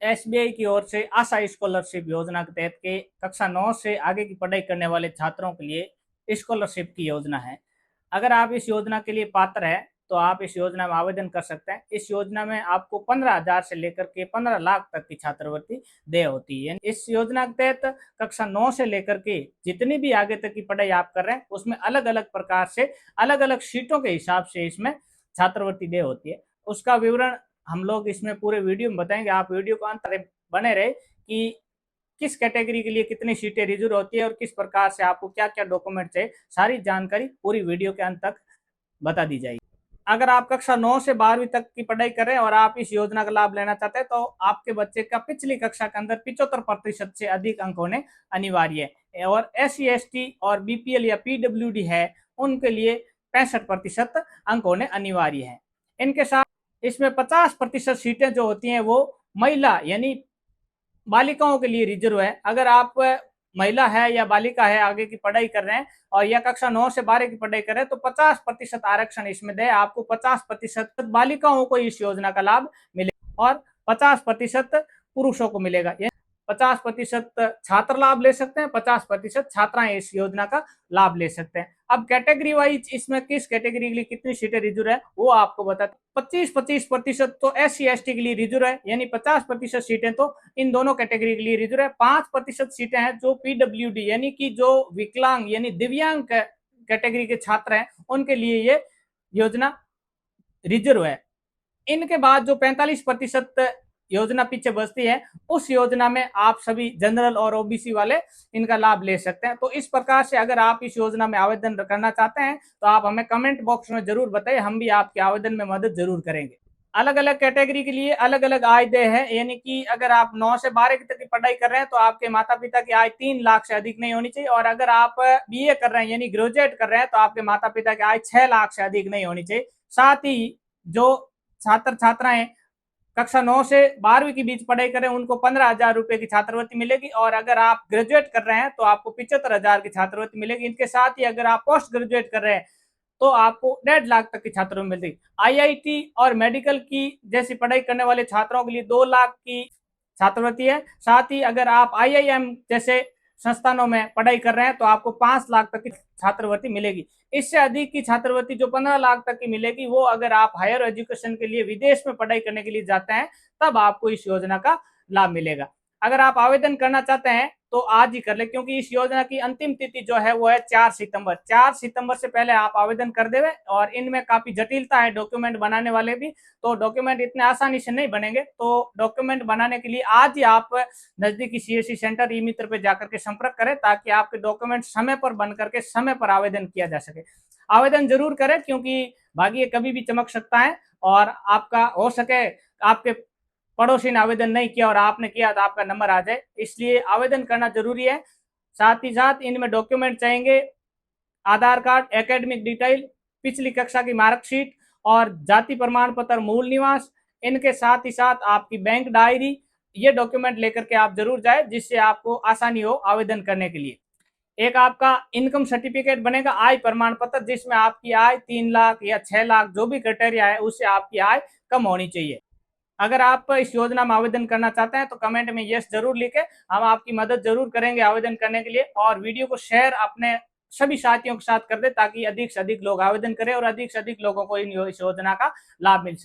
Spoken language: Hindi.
एसबीआई की ओर से आशा स्कॉलरशिप योजना के तहत के कक्षा 9 से आगे की पढ़ाई करने वाले छात्रों के लिए स्कॉलरशिप की योजना है। अगर आप इस योजना के लिए पात्र हैं तो आप इस योजना में आवेदन कर सकते हैं। इस योजना में आपको 15,000 से लेकर के 15 लाख तक की छात्रवृत्ति देय होती है। इस योजना के तहत कक्षा 9 से लेकर के जितनी भी आगे तक की पढ़ाई आप कर रहे हैं उसमें अलग अलग प्रकार से अलग अलग सीटों के हिसाब से इसमें छात्रवृत्ति देय होती है। उसका विवरण हम लोग इसमें पूरे वीडियो में बताएंगे। आप वीडियो को अंत तक बने रहे कि किस कैटेगरी के लिए कितनी सीटें रिजर्व होती है और किस प्रकार से आपको क्या क्या डॉक्यूमेंट चाहिए, सारी जानकारी पूरी वीडियो के अंत तक बता दी जाएगी। अगर आप कक्षा 9 से 12वीं तक की पढ़ाई कर रहे हैं और आप इस योजना का लाभ लेना चाहते हैं तो आपके बच्चे का पिछली कक्षा के अंदर 75% से अधिक अंक होने अनिवार्य है। और SC ST और BPL या PWD है उनके लिए 65% अंक होने अनिवार्य है। इनके साथ इसमें 50% सीटें जो होती हैं वो महिला यानी बालिकाओं के लिए रिजर्व है। अगर आप महिला है या बालिका है आगे की पढ़ाई कर रहे हैं और या कक्षा 9 से 12 की पढ़ाई कर रहे हैं तो 50% आरक्षण इसमें दे, आपको 50% बालिकाओं को इस योजना का लाभ मिलेगा और 50% पुरुषों को मिलेगा। 50% छात्र लाभ ले सकते हैं, 50% छात्राएं इस योजना का लाभ ले सकते हैं। अब कैटेगरी वाइज इसमें किस कैटेगरी के लिए कितनी सीटें रिजर्व है वो आपको बताते। 25% तो SC ST के लिए रिजर्व है, यानी 50% सीटें तो इन दोनों कैटेगरी के लिए रिजर्व है। 5% सीटें हैं जो PWD यानी कि जो विकलांग यानी दिव्यांग कैटेगरी के छात्र हैं उनके लिए ये योजना रिजर्व है। इनके बाद जो 45% योजना पीछे बचती है उस योजना में आप सभी जनरल और OBC वाले इनका लाभ ले सकते हैं। तो इस प्रकार से अगर आप इस योजना में आवेदन करना चाहते हैं तो आप हमें कमेंट बॉक्स में जरूर बताइए, हम भी आपके आवेदन में मदद जरूर करेंगे। अलग अलग कैटेगरी के लिए अलग अलग आय देय है, यानी कि अगर आप 9 से 12 तक की पढ़ाई कर रहे हैं तो आपके माता पिता की आय 3 लाख से अधिक नहीं होनी चाहिए और अगर आप BA कर रहे हैं यानी ग्रेजुएट कर रहे हैं तो आपके माता पिता की आय 6 लाख से अधिक नहीं होनी चाहिए। साथ ही जो छात्र छात्राएं कक्षा 9 से 12वीं के बीच पढ़ाई करें उनको 15,000 रुपए की छात्रवृत्ति मिलेगी और अगर आप ग्रेजुएट कर रहे हैं तो आपको 75,000 की छात्रवृत्ति मिलेगी। इनके साथ ही अगर आप पोस्ट ग्रेजुएट कर रहे हैं तो आपको 1.5 लाख तक की छात्रवृत्ति मिलेगी। IIT और मेडिकल की जैसी पढ़ाई करने वाले छात्रों के लिए 2 लाख की छात्रवृत्ति है। साथ ही अगर आप IIM जैसे संस्थानों में पढ़ाई कर रहे हैं तो आपको 5 लाख तक की छात्रवृत्ति मिलेगी। इससे अधिक की छात्रवृत्ति जो 15 लाख तक की मिलेगी वो अगर आप हायर एजुकेशन के लिए विदेश में पढ़ाई करने के लिए जाते हैं तब आपको इस योजना का लाभ मिलेगा। अगर आप आवेदन करना चाहते हैं तो आज ही कर ले, क्योंकि इस योजना की अंतिम तिथि जो है वो है 4 सितंबर। 4 सितंबर से पहले आप आवेदन कर देवे और इनमें काफी जटिलता है डॉक्यूमेंट बनाने वाले भी, तो डॉक्यूमेंट इतने आसानी से नहीं बनेंगे। तो डॉक्यूमेंट बनाने के लिए आज ही आप नजदीकी CSC सेंटर ई मित्र पे जाकर के संपर्क करें ताकि आपके डॉक्यूमेंट समय पर बन करके समय पर आवेदन किया जा सके। आवेदन जरूर करें क्योंकि भाग्य कभी भी चमक सकता है और आपका हो सके आपके पड़ोसी ने आवेदन नहीं किया और आपने किया तो आपका नंबर आ जाए, इसलिए आवेदन करना जरूरी है। साथ ही साथ इनमें डॉक्यूमेंट चाहेंगे आधार कार्ड, एकेडमिक डिटेल, पिछली कक्षा की मार्कशीट और जाति प्रमाण पत्र, मूल निवास। इनके साथ ही साथ आपकी बैंक डायरी, ये डॉक्यूमेंट लेकर के आप जरूर जाए जिससे आपको आसानी हो आवेदन करने के लिए। एक आपका इनकम सर्टिफिकेट बनेगा, आय प्रमाण पत्र, जिसमें आपकी आय 3 लाख या 6 लाख जो भी क्राइटेरिया है उससे आपकी आय कम होनी चाहिए। अगर आप इस योजना में आवेदन करना चाहते हैं तो कमेंट में यस जरूर लिखें, हम आपकी मदद जरूर करेंगे आवेदन करने के लिए। और वीडियो को शेयर अपने सभी साथियों के साथ कर दे ताकि अधिक से अधिक लोग आवेदन करें और अधिक से अधिक लोगों को इस योजना का लाभ मिल सके।